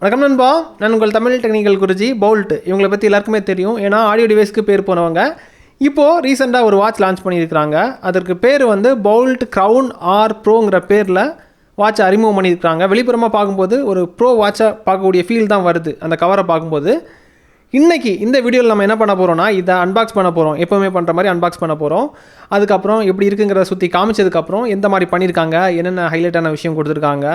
வணக்கம் நண்பா, நான் உங்கள் தமிழ் டெக்னிக்கல் குருஜி பவுல்ட். இவங்களை பற்றி எல்லாருக்குமே தெரியும், ஏன்னா ஆடியோ டிவைஸ்க்கு பேர் போனவங்க. இப்போது ரீசெண்டாக ஒரு வாட்ச் லான்ச் பண்ணியிருக்கிறாங்க. அதற்கு பேர் வந்து பவுல்ட் க்ரௌன் ஆர் ப்ரோங்கிற பேரில் வாட்சை அறிமுகம் பண்ணியிருக்கிறாங்க. வெளிப்புறமாக பார்க்கும்போது ஒரு ப்ரோ வாட்சை பார்க்கக்கூடிய ஃபீல் தான் வருது அந்த கவரை பார்க்கும்போது. இன்றைக்கி இந்த வீடியோவில் நம்ம என்ன பண்ண போகிறோம்னா, இதை அன்பாக்ஸ் பண்ண போகிறோம். எப்போவுமே பண்ணுற மாதிரி அன்பாக்ஸ் பண்ண போகிறோம். அதுக்கப்புறம் எப்படி இருக்குங்கிறத சுற்றி காமிச்சதுக்கப்புறம் எந்த மாதிரி பண்ணியிருக்காங்க, என்னென்ன ஹைலைட்டான விஷயம் கொடுத்துருக்காங்க,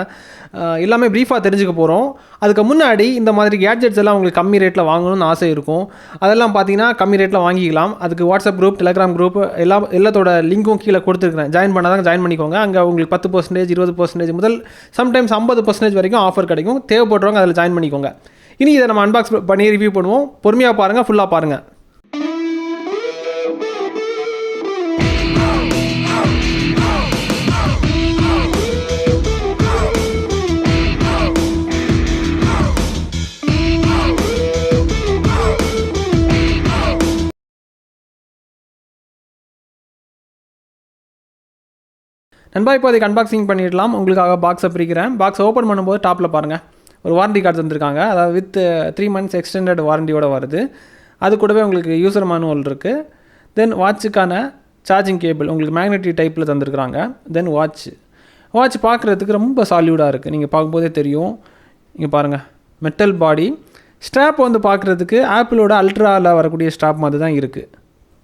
எல்லாமே ப்ரீஃபாக தெரிஞ்சுக்க போகிறோம். அதுக்கு முன்னாடி இந்த மாதிரி கேட்ஜெட்ஸ் எல்லாம் உங்களுக்கு கம்மி ரேட்டில் வாங்கணும்னு ஆசை இருக்கும். அதெல்லாம் பார்த்தீங்கன்னா கம்மி ரேட்டில் வாங்கிக்கலாம். அதுக்கு வாட்ஸ்அப் குரூப், டெலிகிராம் குரூப் எல்லாத்தோட லிங்க்கும் கீழே கொடுத்துருக்குறேன். ஜாயின் பண்ணாதான் ஜாயின் பண்ணிக்கோங்க. அங்கே உங்களுக்கு 10%, 20% முதல் சம்டைம்ஸ் 50% வரைக்கும் ஆஃபர் கிடைக்கும். தேவைப்படுறவங்க அதில் ஜாயின் பண்ணிக்கோங்க. இனி இதை நம்ம அன்பாக்ஸ் பண்ணி ரிவ்யூ பண்ணுவோம். பொறுமையாக பாருங்கள், ஃபுல்லாக பாருங்கள். நண்பா, இப்போ அதுக்கு அன்பாக்சிங் பண்ணிடலாம். உங்களுக்காக பாக்ஸை பிரிக்கிறேன். பாக்ஸ் ஓப்பன் பண்ணும்போது டாப்பில் பாருங்கள், ஒரு வாரண்டி கார்டு தந்திருக்காங்க. அதாவது வித் 3 months எக்ஸ்டெண்டட் வாரண்டியோடு வருது. அது கூடவே உங்களுக்கு யூசர் மேனுவல் இருக்குது. தென் வாட்சுக்கான சார்ஜிங் கேபிள் உங்களுக்கு மேக்னெட்டிக் டைப்பில் தந்திருக்கிறாங்க. தென் வாட்ச் பார்க்குறதுக்கு ரொம்ப சாலியூடாக இருக்குது. நீங்கள் பார்க்கும்போதே தெரியும். இங்கே பாருங்கள், மெட்டல் பாடி. ஸ்ட்ராப் வந்து பார்க்குறதுக்கு ஆப்பிளோட அல்ட்ராவில் வரக்கூடிய ஸ்ட்ராப் மாதிரி தான் இருக்குது.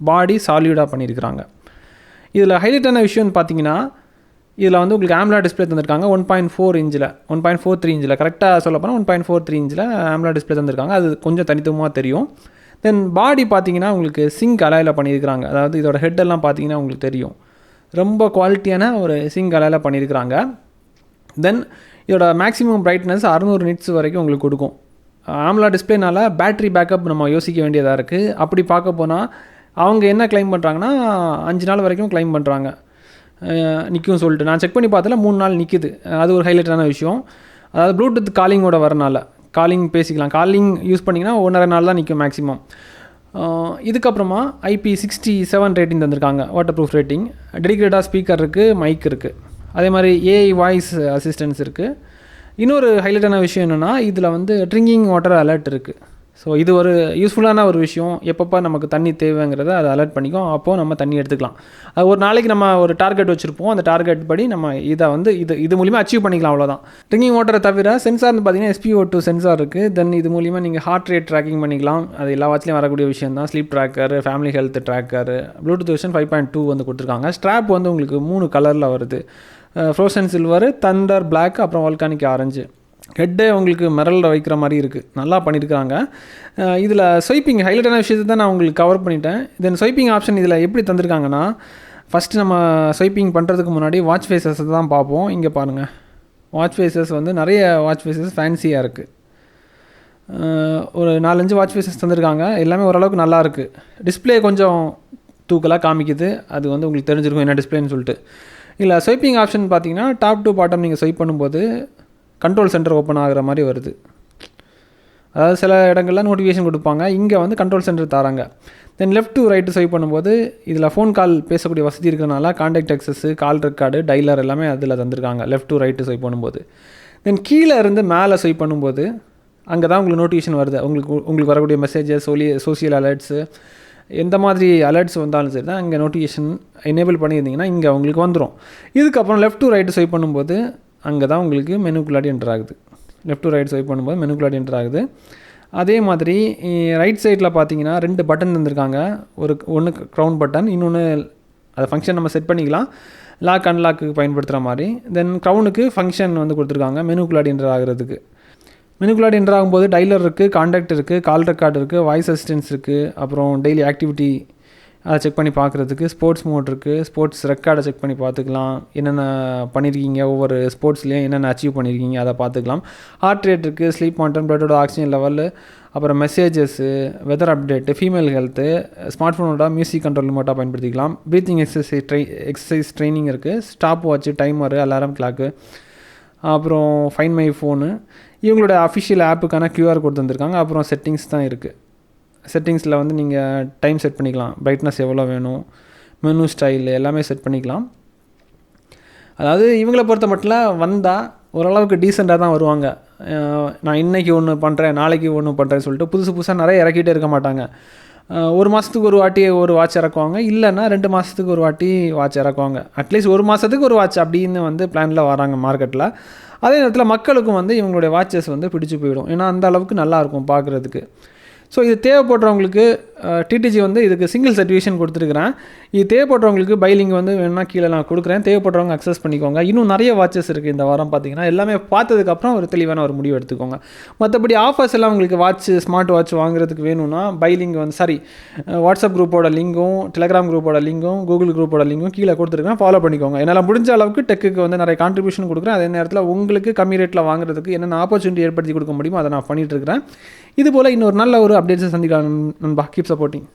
பாடி சாலியூடாக பண்ணியிருக்கிறாங்க. இதில் ஹைலைட்டான விஷயம்னு பார்த்தீங்கன்னா, இதில் வந்து உங்களுக்கு ஆம்லா டிஸ்பிளே தந்திருக்காங்க. 1.4 inch 1.43 inch கரெக்டாக சொல்ல போனால் 1.43 inch ஆம்லா டிஸ்பிளே தந்திருக்காங்க. அது கொஞ்சம் தனித்துவமாக தெரியும். தென் பாடி பார்த்தீங்கன்னா உங்களுக்கு சிங்க் அலாயில் பண்ணியிருக்கிறாங்க. அதாவது இதோட ஹெட்டெல்லாம் பார்த்தீங்கன்னா உங்களுக்கு தெரியும், ரொம்ப குவாலிட்டியான ஒரு சிங்க் அலாயில் பண்ணியிருக்கிறாங்க. தென் இதோட மேக்ஸிமம் பிரைட்னஸ் 600 nits வரைக்கும் உங்களுக்கு கொடுக்கும். ஆம்லா டிஸ்பிளேனால பேட்ரி பேக்கப் நம்ம யோசிக்க வேண்டியதாக இருக்குது. அப்படி பார்க்க போனால் அவங்க என்ன கிளைம் பண்ணுறாங்கன்னா 5 நாள் வரைக்கும் கிளைம் பண்ணுறாங்க, நிற்கும் சொல்லிட்டு. நான் செக் பண்ணி பார்த்தல 3 நாள் நிற்குது. அது ஒரு ஹைலைட்டான விஷயம். அதாவது ப்ளூடூத் காலிங்கோட வரனால காலிங் பேசிக்கலாம். காலிங் யூஸ் பண்ணிங்கன்னா 1.5 நாள் தான் நிற்கும் மேக்ஸிமம். இதுக்கப்புறமா IP67 ரேட்டிங் தந்திருக்காங்க, வாட்டர் ப்ரூஃப் ரேட்டிங். டெடிகேட்டடாக ஸ்பீக்கர் இருக்குது, மைக் இருக்குது. அதே மாதிரி ஏஐ வாய்ஸ் அசிஸ்டன்ஸ் இருக்குது. இன்னொரு ஹைலைட்டான விஷயம் என்னென்னா, இதில் வந்து ட்ரிங்கிங் வாட்டர் அலர்ட் இருக்குது. ஸோ இது ஒரு யூஸ்ஃபுல்லான ஒரு விஷயம். எப்பப்போ நமக்கு தண்ணி தேவைங்கிறத அதை அலர்ட் பண்ணிக்கும். அப்போது நம்ம தண்ணி எடுத்துக்கலாம். அது ஒரு நாளைக்கு நம்ம ஒரு டார்கெட் வச்சுருப்போம். அந்த டார்கெட் படி நம்ம இதை வந்து இது மூலிமா அச்சீவ் பண்ணிக்கலாம், அவ்வளோதான். ட்ரிங்கிங் வாட்டரை தவிர சென்சார்னு பார்த்தீங்கன்னா SpO2 சென்சார் இருக்குது. தென் இது மூலிமா நீங்கள் ஹார்ட் ரேட் ட்ராக்கிங் பண்ணிக்கலாம். அது எல்லா வாட்ச்லேயும் வரக்கூடிய விஷயம் தான். Sleep tracker, family health tracker. Bluetooth version 5.2 வந்து கொடுத்துருக்காங்க. ஸ்ட்ராப் வந்து உங்களுக்கு 3 கலரில் வருது. ஃப்ரோசன் சில்வர், தண்டர் பிளாக், அப்புறம் வால்கானிக் ஆரஞ்சு. ஹெட்டே உங்களுக்கு மெரலில் வைக்கிற மாதிரி இருக்குது. நல்லா பண்ணியிருக்கிறாங்க. இதில் ஸ்வைப்பிங் ஹைலைட்டான விஷயத்தை தான் நான் உங்களுக்கு கவர் பண்ணிட்டேன். தென் ஸ்வைப்பிங் ஆப்ஷன் இதில் எப்படி தந்திருக்காங்கன்னா, ஃபஸ்ட்டு நம்ம ஸ்வைப்பிங் பண்ணுறதுக்கு முன்னாடி வாட்ச் ஃபேஸஸ் தான் பார்ப்போம். இங்கே பாருங்கள், வாட்ச் ஃபேஸஸ் வந்து நிறைய வாட்ச் ஃபேஸஸ் ஃபேன்சியாக இருக்குது. ஒரு 4-5 வாட்ச் ஃபேஸஸ் தந்திருக்காங்க. எல்லாமே ஓரளவுக்கு நல்லாயிருக்கு. டிஸ்பிளே கொஞ்சம் தூக்கலாக காமிக்குது. அது வந்து உங்களுக்கு தெரிஞ்சிருக்கும் என்ன டிஸ்பிளேன்னு சொல்லிட்டு. இல்லை ஸ்வைப்பிங் ஆப்ஷன் பார்த்தீங்கன்னா, டாப் டு பாட்டம் நீங்கள் ஸ்வைப் பண்ணும்போது கண்ட்ரோல் சென்டர் ஓப்பன் ஆகிற மாதிரி வருது. அதாவது சில இடங்களில் நோட்டிஃபிகேஷன் கொடுப்பாங்க, இங்கே வந்து கண்ட்ரோல் சென்டர் தராங்க. Then left to right swipe பண்ணும்போது இதில் ஃபோன் கால் பேசக்கூடிய வசதி இருக்கிறனால contact access, call record, dialler எல்லாமே அதில் தந்திருக்காங்க லெஃப்ட் டு ரைட்டு ஸ்வைப் பண்ணும்போது. தென் கீழே இருந்து மேலே ஸ்வைப் பண்ணும்போது அங்கே தான் உங்களுக்கு நோட்டிஃபிகேஷன் வருது. உங்களுக்கு வரக்கூடிய மெசேஜஸ், சோஷியல் அலர்ட்ஸு, எந்த மாதிரி அலர்ட்ஸ் வந்தாலும் சரி தான் இங்கே நோட்டிஃபிகேஷன் எனேபிள் பண்ணியிருந்தீங்கன்னா இங்கே உங்களுக்கு வந்துடும். இதுக்கப்புறம் லெஃப்ட் டு ரைட்டு ஸ்வைப் பண்ணும்போது அங்கே தான் உங்களுக்கு மெனுக்குள்ளாடி என்டர் ஆகுது. லெஃப்ட் டு ரைட் ஸ்வைப் பண்ணும்போது மெனுக்குள்ளாடி என்டர் ஆகுது. அதே மாதிரி ரைட் சைடில் பார்த்தீங்கன்னா 2 பட்டன் தந்திருக்காங்க. ஒன்று க்ரௌன் பட்டன், இன்னொன்று அதை ஃபங்க்ஷன் நம்ம செட் பண்ணிக்கலாம், லாக் அன்லாக்கு பயன்படுத்துகிற மாதிரி. தென் க்ரௌனுக்கு ஃபங்க்ஷன் வந்து கொடுத்துருக்காங்க மெனுக்குள்ளாடி என்டர் ஆகிறதுக்கு. மெனுக்குள்ளாடி என்டர் ஆகும்போது டைலர் இருக்குது, கான்டாக்ட் இருக்குது, கால் ரெக்கார்டு இருக்குது, வாய்ஸ் அசிஸ்டன்ஸ் இருக்குது, அப்புறம் டெய்லி ஆக்டிவிட்டி அதை செக் பண்ணி பார்க்குறதுக்கு, ஸ்போர்ட்ஸ் மோட் இருக்குது, ஸ்போர்ட்ஸ் ரெக்கார்டை செக் பண்ணி பார்த்துக்கலாம். என்னென்ன பண்ணியிருக்கீங்க, ஒவ்வொரு ஸ்போர்ட்ஸ்லேயும் என்னென்ன அச்சீவ் பண்ணியிருக்கீங்க அதை பார்த்துக்கலாம். ஹார்ட் ரேட் இருக்குது, ஸ்லீப் மானிட்டர், பிளட்டோட ஆக்சிஜன் லெவலு, அப்புறம் messages, weather update, female health, smart ஃபோனோட மியூசிக் கண்ட்ரோல் ரிமோட்டாக பயன்படுத்திக்கலாம். ப்ரீத்திங் எக்ஸசைஸ் ட்ரைனிங் இருக்குது, stopwatch, timer, alarm clock, அப்புறம் ஃபைன் மை ஃபோனு. இவங்களோட அஃபிஷியல் ஆப்புக்கான QR கோட் தந்திருக்காங்க. அப்புறம் செட்டிங்ஸ் தான் இருக்குது. செட்டிங்ஸில் வந்து நீங்கள் டைம் செட் பண்ணிக்கலாம், பிரைட்னஸ் எவ்வளோ வேணும், மெனு ஸ்டைல் எல்லாமே செட் பண்ணிக்கலாம். அதாவது இவங்களை பொறுத்த மட்டும் வந்தால் ஓரளவுக்கு டீசெண்டாக தான் வருவாங்க. நான் இன்றைக்கி ஒன்று பண்ணுறேன், நாளைக்கு ஒன்று பண்ணுறேன்னு சொல்லிட்டு புதுசு புதுசாக நிறைய இறக்கிட்டே இருக்க மாட்டாங்க. ஒரு மாதத்துக்கு ஒரு வாட்டி ஒரு வாட்ச் இறக்குவாங்க, இல்லைன்னா 2 மாதத்துக்கு ஒரு வாட்டி வாட்ச் இறக்குவாங்க. அட்லீஸ்ட் ஒரு மாதத்துக்கு ஒரு வாட்ச் அப்படின்னு வந்து பிளானில் வராங்க மார்க்கெட்டில். அதே நேரத்தில் மக்களுக்கும் வந்து இவங்களுடைய வாட்சஸ் வந்து பிடிச்சி போயிடும். ஏன்னா அந்த அளவுக்கு நல்லாயிருக்கும் பார்க்குறதுக்கு. ஸோ இது தேவைப்படுறவங்களுக்கு டிடிஜி வந்து இதுக்கு சிங்கிள் சர்டிஃபிகேஷன் கொடுத்துருக்குறேன். இது தேவைப்படுறவங்களுக்கு பை லிங்க் வந்து வேணும்னா கீழே நான் கொடுக்குறேன், தேவைப்படுறவங்க அக்சஸ் பண்ணிக்கோங்க. இன்னும் நிறைய வாட்சஸ் இருக்குது இந்த வாரம் பார்த்தீங்கன்னா. எல்லாமே பார்த்ததுக்கப்புறம் ஒரு தெளிவான ஒரு முடிவு எடுத்துக்கோங்க. மற்றபடி ஆஃபர்ஸ் எல்லாம் உங்களுக்கு ஸ்மார்ட் வாட்ச் வாங்குறதுக்கு வேணும்னா பை லிங்க் வந்து வாட்ஸ்அப் குரூப்போட லிங்கும், டெலிகிராம் குரூப்போட லிங்கும், கூகுள் குரூப்போட லிங்கும் கீழே கொடுத்துருக்கேன், ஃபாலோ பண்ணிக்கோங்க. என்னால் முடிஞ்ச அளவுக்கு டெக்குக்கு வந்து நிறைய கான்ட்ரிபியூஷன் கொடுக்குறேன். அதே நேரத்தில் உங்களுக்கு கம்மி ரேட்டில் வாங்குறதுக்கு என்னென்ன ஆப்பர்ச்சுனிட்டி ஏற்படுத்தி கொடுக்க முடியுமோ அதை நான் பண்ணிகிட்டு இருக்கிறேன். இது போல் இன்னொரு நல்ல ஒரு அப்டேட்ஸை சந்திக்கலாம் நண்பா. Keep supporting.